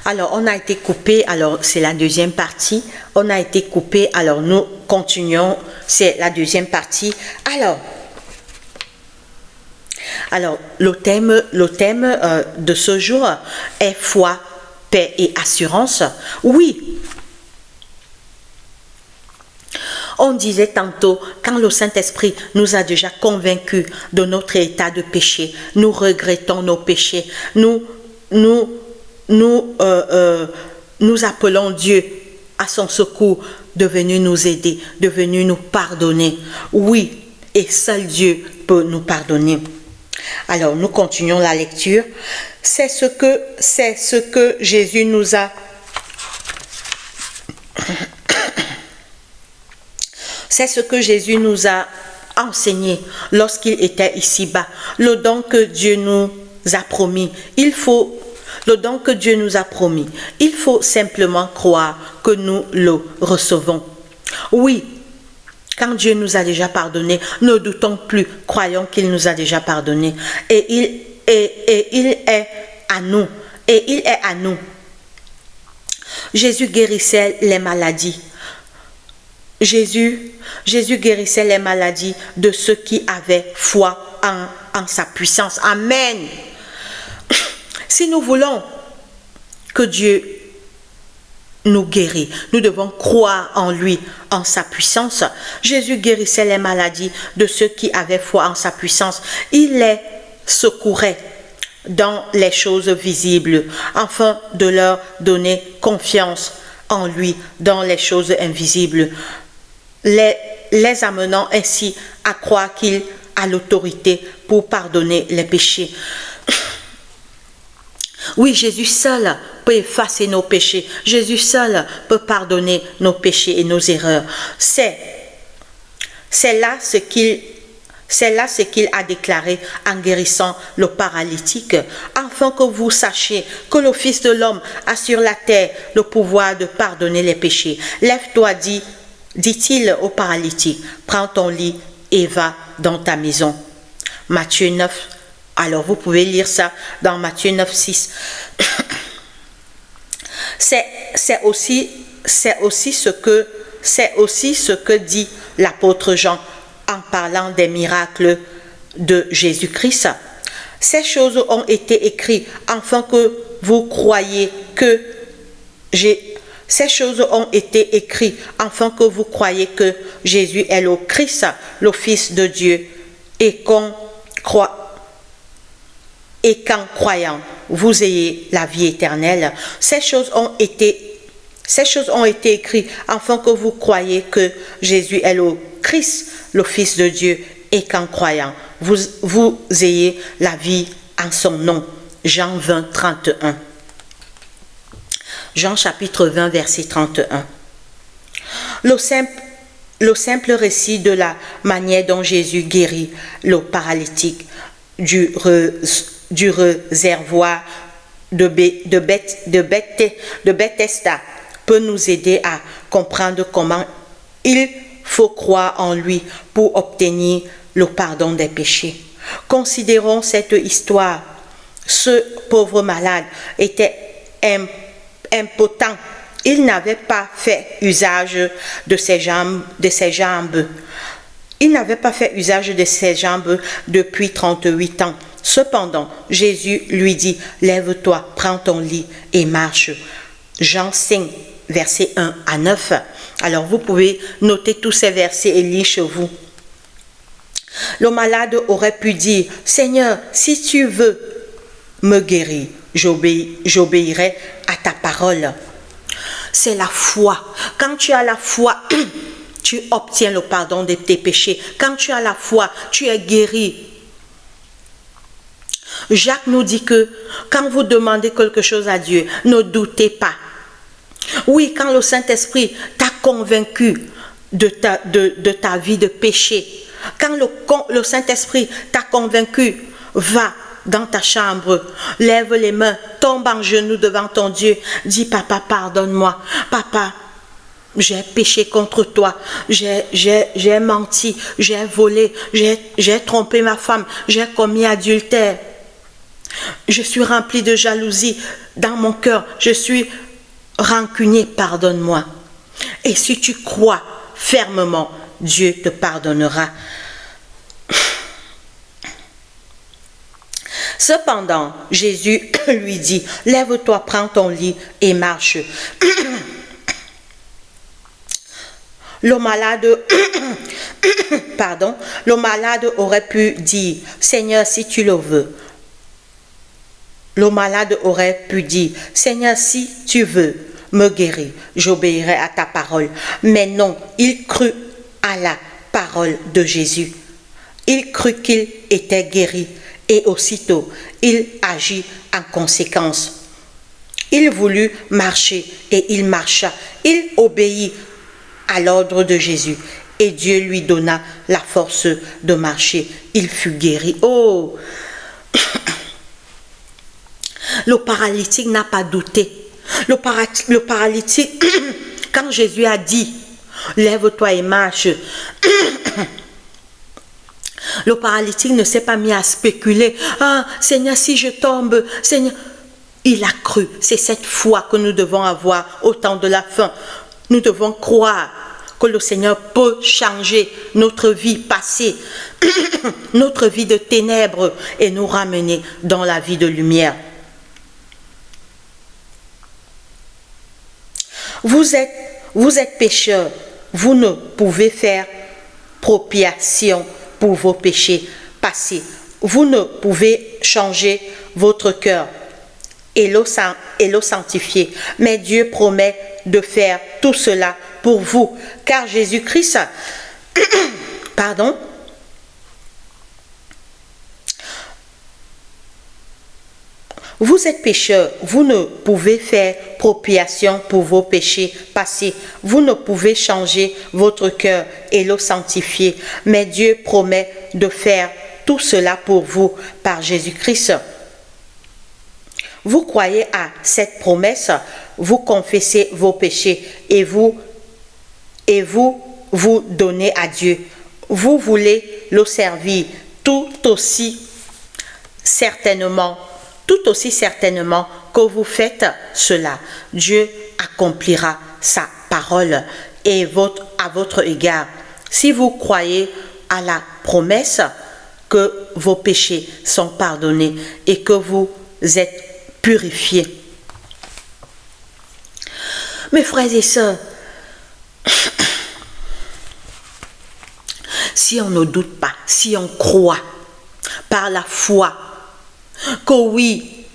Alors, on a été coupé, alors c'est la deuxième partie. On a été coupé, alors nous continuons, c'est la deuxième partie. Alors le thème de ce jour est foi, paix et assurance. Oui. On disait tantôt, quand le Saint-Esprit nous a déjà convaincus de notre état de péché, nous regrettons nos péchés, nous appelons Dieu à son secours, de venir nous aider, de venir nous pardonner. Oui, et seul Dieu peut nous pardonner. Alors, nous continuons la lecture. C'est ce que Jésus nous a... C'est ce que Jésus nous a enseigné lorsqu'il était ici-bas. Le don que Dieu nous a promis. Le don que Dieu nous a promis. Il faut simplement croire que nous le recevons. Oui, quand Dieu nous a déjà pardonné, ne doutons plus, croyons qu'il nous a déjà pardonné. Et il est à nous. Et il est à nous. Jésus guérissait les maladies. Jésus guérissait les maladies de ceux qui avaient foi en sa puissance. Amen. Si nous voulons que Dieu nous guérit, nous devons croire en lui, en sa puissance. Jésus guérissait les maladies de ceux qui avaient foi en sa puissance. Il les secourait dans les choses visibles, afin de leur donner confiance en lui dans les choses invisibles, les amenant ainsi à croire qu'il a l'autorité pour pardonner les péchés. Oui, Jésus seul peut effacer nos péchés. Jésus seul peut pardonner nos péchés et nos erreurs. C'est là ce qu'il a déclaré en guérissant le paralytique, afin que vous sachiez que le Fils de l'homme a sur la terre le pouvoir de pardonner les péchés. Lève-toi, dit-il au paralytique, prends ton lit et va dans ta maison. Matthieu 9. Alors vous pouvez lire ça dans Matthieu 9, 6. C'est aussi ce que dit l'apôtre Jean en parlant des miracles de Jésus-Christ. Ces choses ont été écrites afin que vous croyiez que Jésus est le Christ, le Fils de Dieu, et qu'en croyant, vous ayez la vie éternelle. Ces choses ont été écrites afin que vous croyiez que Jésus est le Christ, le Fils de Dieu, et qu'en croyant, vous ayez la vie en son nom. Jean 20, 31. Jean chapitre 20, verset 31. Le simple récit de la manière dont Jésus guérit le paralytique du réservoir de Bethesda peut nous aider à comprendre comment il faut croire en lui pour obtenir le pardon des péchés. Considérons cette histoire. Ce pauvre malade était impotent. Il n'avait pas fait usage de ses jambes. Il n'avait pas fait usage de ses jambes depuis 38 ans. Cependant, Jésus lui dit, lève-toi, prends ton lit et marche. Jean 5, versets 1 à 9. Alors vous pouvez noter tous ces versets et lire chez vous. Le malade aurait pu dire, Seigneur, si tu veux me guérir, j'obéirai à ta parole. C'est la foi. Quand tu as la foi, tu obtiens le pardon de tes péchés. Quand tu as la foi, tu es guéri. Jacques nous dit que quand vous demandez quelque chose à Dieu, ne doutez pas. Oui, quand le Saint-Esprit t'a convaincu de ta vie de péché, quand le Saint-Esprit t'a convaincu, va dans ta chambre, lève les mains, tombe en genoux devant ton Dieu, dis, papa, pardonne-moi. Papa, j'ai péché contre toi, j'ai menti, j'ai volé, j'ai trompé ma femme, j'ai commis adultère. Je suis rempli de jalousie dans mon cœur. Je suis rancunier, pardonne-moi. Et si tu crois fermement, Dieu te pardonnera. Cependant, Jésus lui dit, lève-toi, prends ton lit et marche. Le malade, le malade aurait pu dire, Seigneur, si tu le veux. Le malade aurait pu dire, Seigneur, si tu veux me guérir, j'obéirai à ta parole. Mais non, il crut à la parole de Jésus. Il crut qu'il était guéri et aussitôt, il agit en conséquence. Il voulut marcher et il marcha. Il obéit à l'ordre de Jésus et Dieu lui donna la force de marcher. Il fut guéri. Oh! Le paralytique n'a pas douté. Le paralytique, quand Jésus a dit, lève-toi et marche, le paralytique ne s'est pas mis à spéculer. Ah, Seigneur, si je tombe, Seigneur. Il a cru. C'est cette foi que nous devons avoir au temps de la fin. Nous devons croire que le Seigneur peut changer notre vie passée, notre vie de ténèbres et nous ramener dans la vie de lumière. Vous êtes pécheurs, vous ne pouvez faire propiation pour vos péchés passés. Vous ne pouvez changer votre cœur et le sanctifier. Mais Dieu promet de faire tout cela pour vous, car Jésus-Christ, vous êtes pécheurs, vous ne pouvez faire propiation pour vos péchés passés. Vous ne pouvez changer votre cœur et le sanctifier. Mais Dieu promet de faire tout cela pour vous par Jésus-Christ. Vous croyez à cette promesse, vous confessez vos péchés et vous donnez à Dieu. Vous voulez le servir tout aussi certainement que vous faites cela. Dieu accomplira sa parole et à votre égard. Si vous croyez à la promesse que vos péchés sont pardonnés et que vous êtes purifiés. Mes frères et sœurs, si on ne doute pas, si on croit par la foi que oui,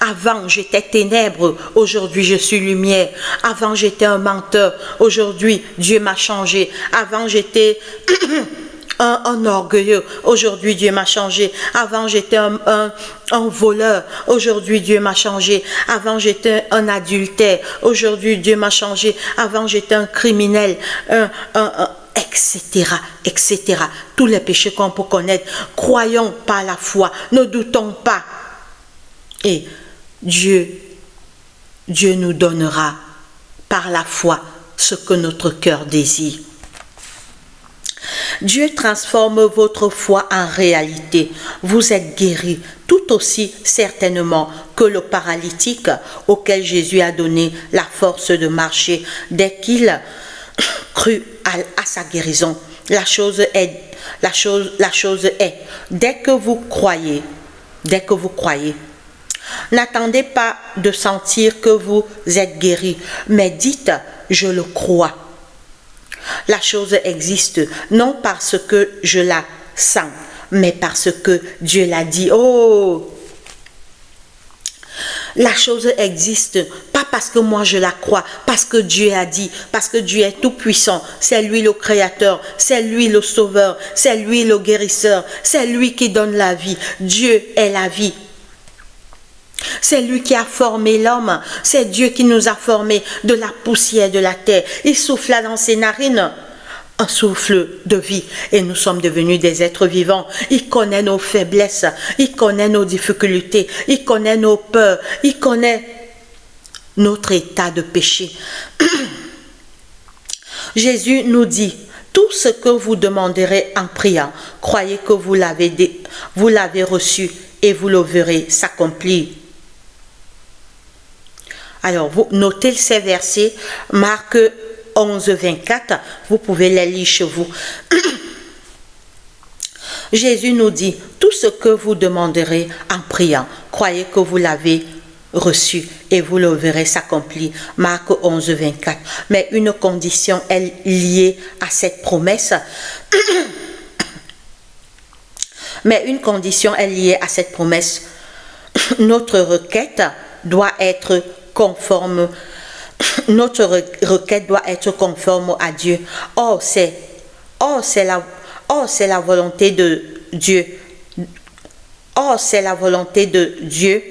avant j'étais ténèbres, aujourd'hui je suis lumière. Avant j'étais un menteur, aujourd'hui Dieu m'a changé. Avant j'étais un orgueilleux, aujourd'hui Dieu m'a changé. Avant j'étais un voleur, aujourd'hui Dieu m'a changé. Avant j'étais un adultère, aujourd'hui Dieu m'a changé. Avant j'étais un criminel, etc., etc. Tous les péchés qu'on peut connaître, croyons par la foi, ne doutons pas. Et Dieu nous donnera par la foi ce que notre cœur désire. Dieu transforme votre foi en réalité. Vous êtes guéris tout aussi certainement que le paralytique auquel Jésus a donné la force de marcher dès qu'il crut à sa guérison. La chose est, dès que vous croyez, n'attendez pas de sentir que vous êtes guéri, mais dites, je le crois. La chose existe, non parce que je la sens, mais parce que Dieu l'a dit. Oh! La chose existe, pas parce que moi je la crois, parce que Dieu a dit, parce que Dieu est tout puissant, c'est lui le créateur, c'est lui le sauveur, c'est lui le guérisseur, c'est lui qui donne la vie. Dieu est la vie. C'est lui qui a formé l'homme, c'est Dieu qui nous a formés de la poussière de la terre. Il souffla dans ses narines un souffle de vie et nous sommes devenus des êtres vivants. Il connaît nos faiblesses, il connaît nos difficultés, il connaît nos peurs, il connaît notre état de péché. Jésus nous dit, tout ce que vous demanderez en priant, croyez que vous l'avez reçu et vous le verrez s'accomplir. Alors, vous notez ces versets, Marc 11, 24, vous pouvez les lire chez vous. Jésus nous dit, tout ce que vous demanderez en priant, croyez que vous l'avez reçu et vous le verrez s'accomplir. Marc 11, 24. Mais une condition est liée à cette promesse. Mais une condition est liée à cette promesse. Notre requête doit être conforme. Notre requête doit être conforme à Dieu. Or, c'est la volonté de Dieu. Or, c'est la volonté de Dieu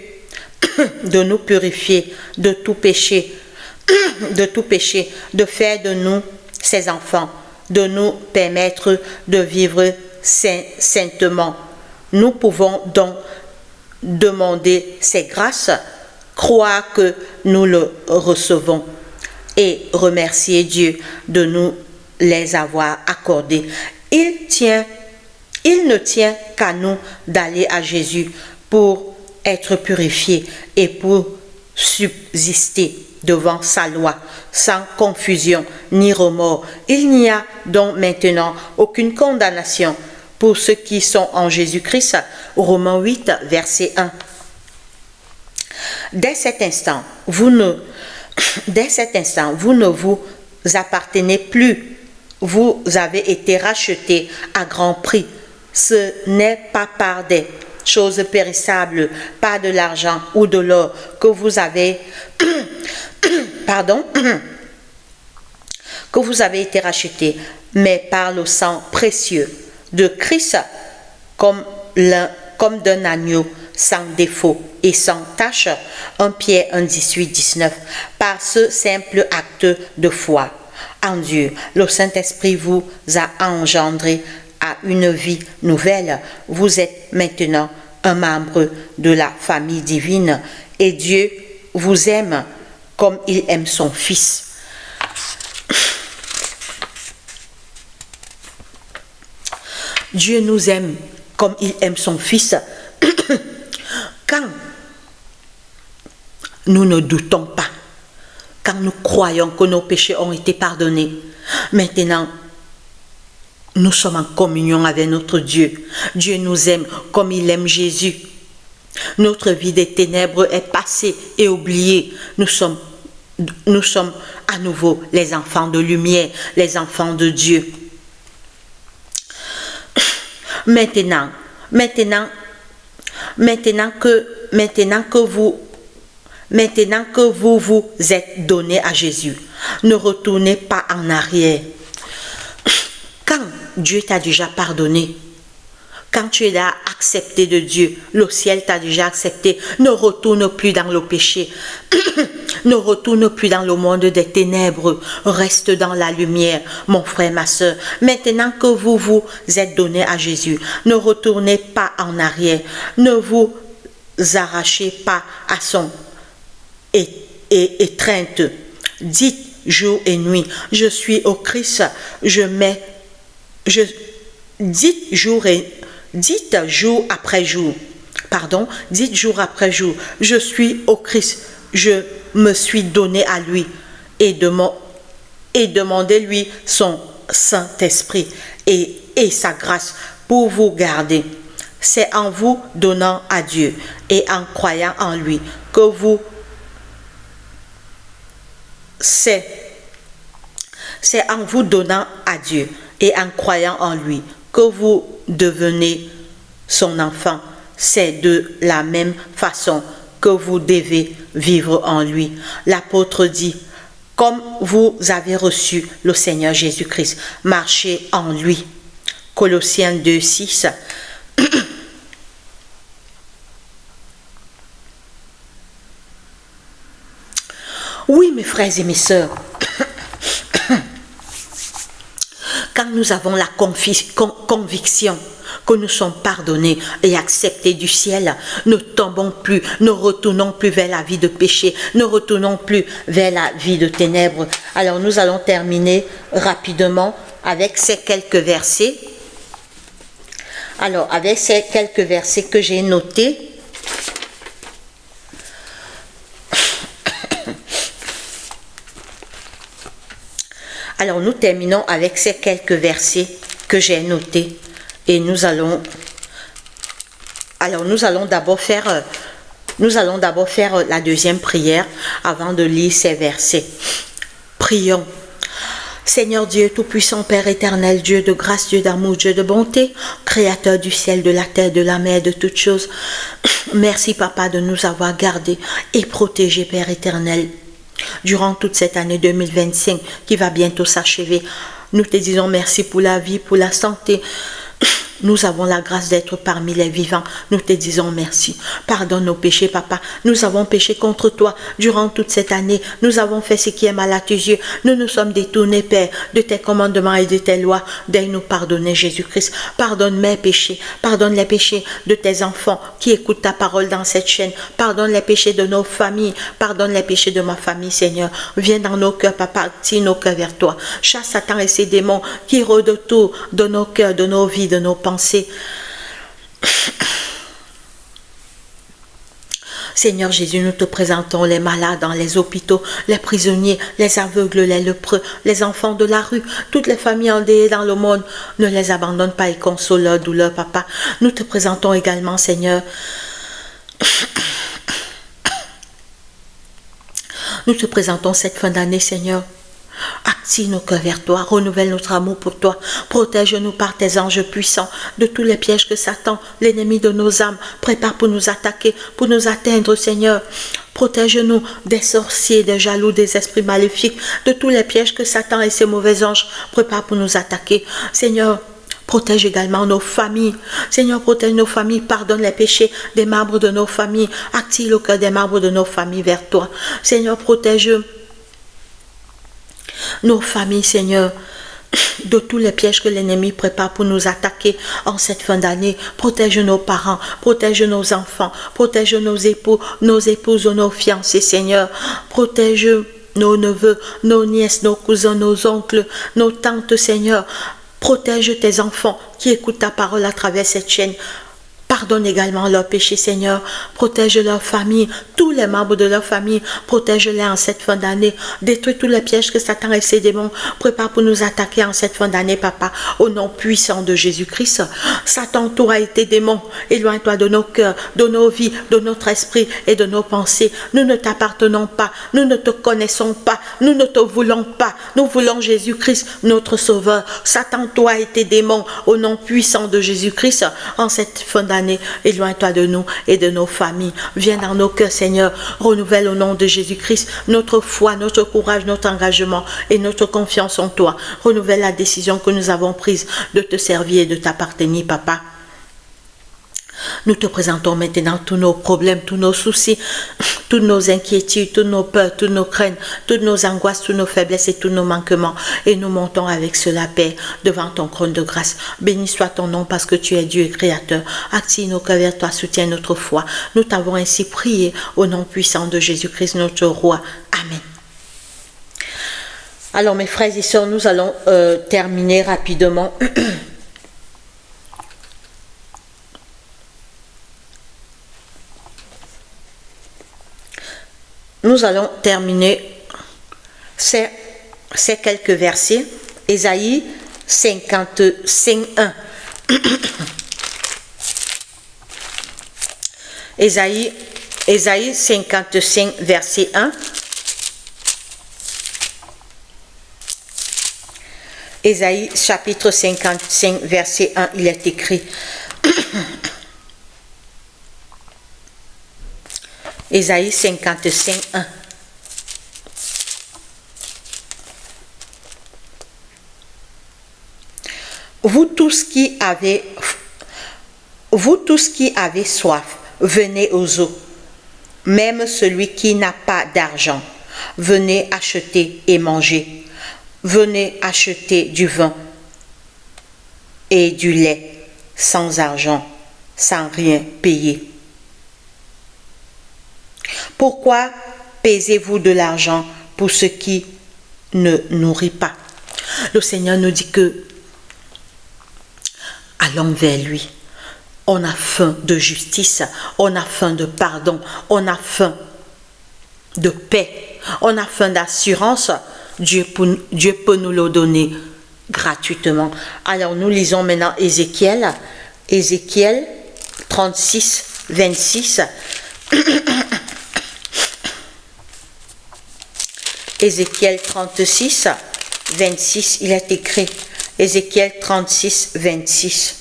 de nous purifier de tout péché, de faire de nous ses enfants, de nous permettre de vivre saintement. Nous pouvons donc demander ces grâces, croire que nous le recevons et remercier Dieu de nous les avoir accordées. Il ne tient qu'à nous d'aller à Jésus pour être purifiés et pour subsister devant sa loi, sans confusion ni remords. Il n'y a donc maintenant aucune condamnation pour ceux qui sont en Jésus-Christ. Romains 8, verset 1. Dès cet instant, vous ne vous appartenez plus. Vous avez été rachetés à grand prix. Ce n'est pas par des choses périssables, pas de l'argent ou de l'or que vous avez que vous avez été rachetés, mais par le sang précieux de Christ, comme d'un agneau sans défaut et sans tache. 1 Pierre 1, 18, 19. Par ce simple acte de foi en Dieu, le Saint-Esprit vous a engendré à une vie nouvelle. Vous êtes maintenant un membre de la famille divine et Dieu vous aime comme il aime son Fils. Dieu nous aime comme il aime son Fils. Quand nous ne doutons pas, quand nous croyons que nos péchés ont été pardonnés, maintenant, nous sommes en communion avec notre Dieu. Dieu nous aime comme il aime Jésus. Notre vie des ténèbres est passée et oubliée. Nous sommes à nouveau les enfants de lumière, les enfants de Dieu. Maintenant que vous vous êtes donné à Jésus, ne retournez pas en arrière. Quand Dieu t'a déjà pardonné, quand tu es là accepté de Dieu, le ciel t'a déjà accepté, ne retourne plus dans le péché, ne retourne plus dans le monde des ténèbres, reste dans la lumière, mon frère, ma soeur. Maintenant que vous vous êtes donné à Jésus, ne retournez pas en arrière, ne vous arrachez pas à son étreinte. Dites jour et nuit, je suis au Christ, dites jour après jour, je suis au Christ, je me suis donné à lui et demandez-lui son Saint-Esprit et sa grâce pour vous garder. C'est en vous donnant à Dieu et en croyant en lui que vous c'est en vous donnant à Dieu et en croyant en lui que vous devenez son enfant. C'est de la même façon que vous devez vivre en lui. L'apôtre dit, comme vous avez reçu le Seigneur Jésus-Christ, marchez en lui. Colossiens 2, 6. Oui, mes frères et mes sœurs, quand nous avons la conviction que nous sommes pardonnés et acceptés du ciel, ne tombons plus, ne retournons plus vers la vie de péché, ne retournons plus vers la vie de ténèbres. Alors nous allons terminer rapidement avec ces quelques versets. Alors, avec ces quelques versets que j'ai notés, alors nous terminons avec ces quelques versets que j'ai notés et nous allons d'abord faire la deuxième prière avant de lire ces versets. Prions. Seigneur Dieu Tout-Puissant, Père éternel, Dieu de grâce, Dieu d'amour, Dieu de bonté, Créateur du ciel, de la terre, de la mer, de toutes choses, merci Papa de nous avoir gardés et protégés, Père éternel. Durant toute cette année 2025 qui va bientôt s'achever, nous te disons merci pour la vie, pour la santé. Nous avons la grâce d'être parmi les vivants. Nous te disons merci. Pardonne nos péchés, Papa. Nous avons péché contre toi durant toute cette année. Nous avons fait ce qui est mal à tes yeux. Nous nous sommes détournés, Père, de tes commandements et de tes lois. Daigne nous pardonner, Jésus-Christ. Pardonne mes péchés. Pardonne les péchés de tes enfants qui écoutent ta parole dans cette chaîne. Pardonne les péchés de nos familles. Pardonne les péchés de ma famille, Seigneur. Viens dans nos cœurs, Papa. Tire nos cœurs vers toi. Chasse Satan et ses démons qui rôdent autour de nos cœurs, de nos vies, de nos pensées. Seigneur Jésus, nous te présentons les malades dans les hôpitaux, les prisonniers, les aveugles, les lépreux, les enfants de la rue, toutes les familles endeuillées dans le monde. Ne les abandonne pas et console leur douleur, Papa. Nous te présentons également, Seigneur, nous te présentons cette fin d'année, Seigneur. Active nos cœurs vers toi, renouvelle notre amour pour toi, protège-nous par tes anges puissants de tous les pièges que Satan, l'ennemi de nos âmes, prépare pour nous attaquer, pour nous atteindre, Seigneur. Protège-nous des sorciers, des jaloux, des esprits maléfiques, de tous les pièges que Satan et ses mauvais anges préparent pour nous attaquer. Seigneur, protège également nos familles. Seigneur, protège nos familles, pardonne les péchés des membres de nos familles, active le cœur des membres de nos familles vers toi. Seigneur, protège nos familles, Seigneur, de tous les pièges que l'ennemi prépare pour nous attaquer en cette fin d'année. Protège nos parents, protège nos enfants, protège nos époux, nos épouses, nos fiancés, Seigneur. Protège nos neveux, nos nièces, nos cousins, nos oncles, nos tantes, Seigneur. Protège tes enfants qui écoutent ta parole à travers cette chaîne. Pardonne également leurs péchés, Seigneur. Protège leur famille, tous les membres de leur famille. Protège-les en cette fin d'année. Détruis tous les pièges que Satan et ses démons préparent pour nous attaquer en cette fin d'année, Papa. Au nom puissant de Jésus-Christ. Satan, toi et tes démons, éloigne-toi de nos cœurs, de nos vies, de notre esprit et de nos pensées. Nous ne t'appartenons pas. Nous ne te connaissons pas. Nous ne te voulons pas. Nous voulons Jésus-Christ, notre Sauveur. Satan, toi et tes démons, au nom puissant de Jésus-Christ, en cette fin d'année, éloigne-toi de nous et de nos familles. Viens dans nos cœurs, Seigneur. Renouvelle au nom de Jésus-Christ notre foi, notre courage, notre engagement et notre confiance en toi. Renouvelle la décision que nous avons prise de te servir et de t'appartenir, Papa. Nous te présentons maintenant tous nos problèmes, tous nos soucis, toutes nos inquiétudes, toutes nos peurs, toutes nos craintes, toutes nos angoisses, toutes nos faiblesses et tous nos manquements. Et nous montons avec cela, Père, devant ton trône de grâce. Béni soit ton nom parce que tu es Dieu et Créateur. Active nos cœurs vers toi, soutiens notre foi. Nous t'avons ainsi prié au nom puissant de Jésus-Christ, notre Roi. Amen. Alors mes frères et sœurs, nous allons terminer rapidement. Nous allons terminer ces quelques versets. Ésaïe 55:1. Ésaïe 55, verset 1. Ésaïe chapitre 55, verset 1, il est écrit. Ésaïe 55, 1. Vous tous qui avez soif, venez aux eaux. Même celui qui n'a pas d'argent, venez acheter et manger. Venez acheter du vin et du lait sans argent, sans rien payer. Pourquoi pesez-vous de l'argent pour ce qui ne nourrit pas? Le Seigneur nous dit que allons vers lui. On a faim de justice, on a faim de pardon, on a faim de paix, on a faim d'assurance. Dieu peut nous le donner gratuitement. Alors nous lisons maintenant Ézéchiel 36, 26. Ézéchiel 36, 26, il est écrit. Ézéchiel 36, 26.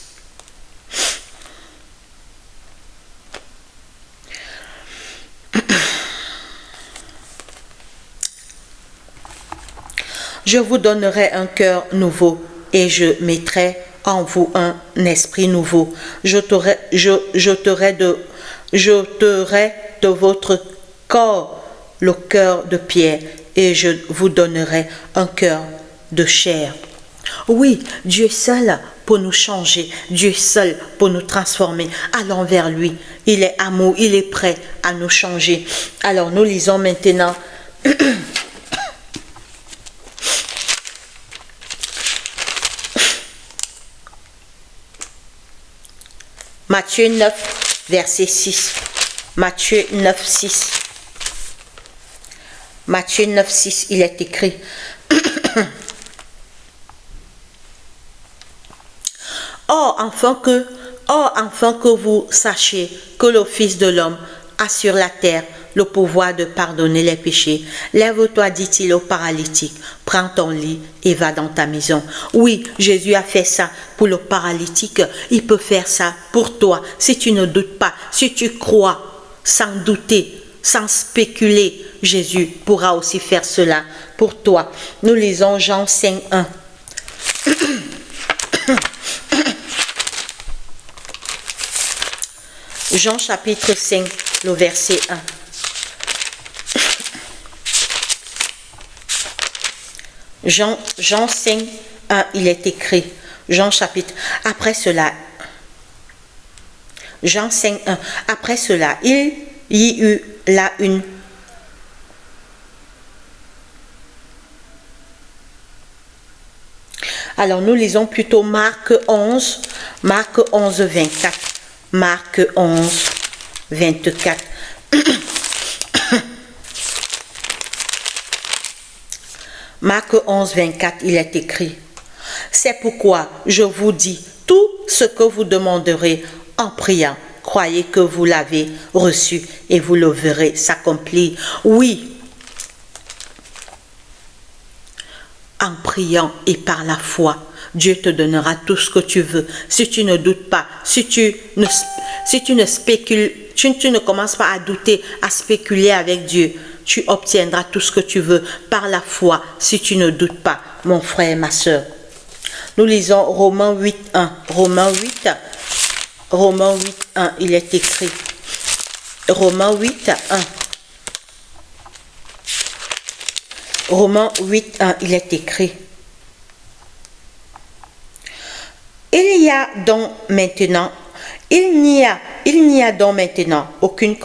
Je vous donnerai un cœur nouveau et je mettrai en vous un esprit nouveau. J'ôterai de votre corps le cœur de pierre et je vous donnerai un cœur de chair. Oui, Dieu seul pour nous changer, Dieu seul pour nous transformer. Allons vers lui. Il est amour, il est prêt à nous changer. Alors nous lisons maintenant Matthieu 9, verset 6. Matthieu 9, 6. Matthieu 9, 6, il est écrit. Or, afin que vous sachiez que le Fils de l'homme a sur la terre le pouvoir de pardonner les péchés. Lève-toi, dit-il au paralytique, prends ton lit et va dans ta maison. Oui, Jésus a fait ça pour le paralytique. Il peut faire ça pour toi. Si tu ne doutes pas, si tu crois, sans douter, sans spéculer, Jésus pourra aussi faire cela pour toi. Nous lisons Jean 5, 1. Jean chapitre 5, le verset 1. Jean 5, 1, il est écrit. Jean 5, 1. Après cela, il y eut là une. Alors nous lisons plutôt Marc 11, 24. Marc 11, 24. Marc 11, 24, il est écrit. C'est pourquoi je vous dis, tout ce que vous demanderez en priant, croyez que vous l'avez reçu et vous le verrez s'accomplir. Oui, en priant et par la foi, Dieu te donnera tout ce que tu veux. Si tu ne doutes pas, si tu ne spécules, tu ne commences pas à douter, à spéculer avec Dieu, tu obtiendras tout ce que tu veux par la foi si tu ne doutes pas, mon frère et ma soeur. Nous lisons Romains 8, 1. Romains 8, 1, il est écrit. Romains 8, 1. Romains 8, 1, il est écrit. Il n'y a donc maintenant aucune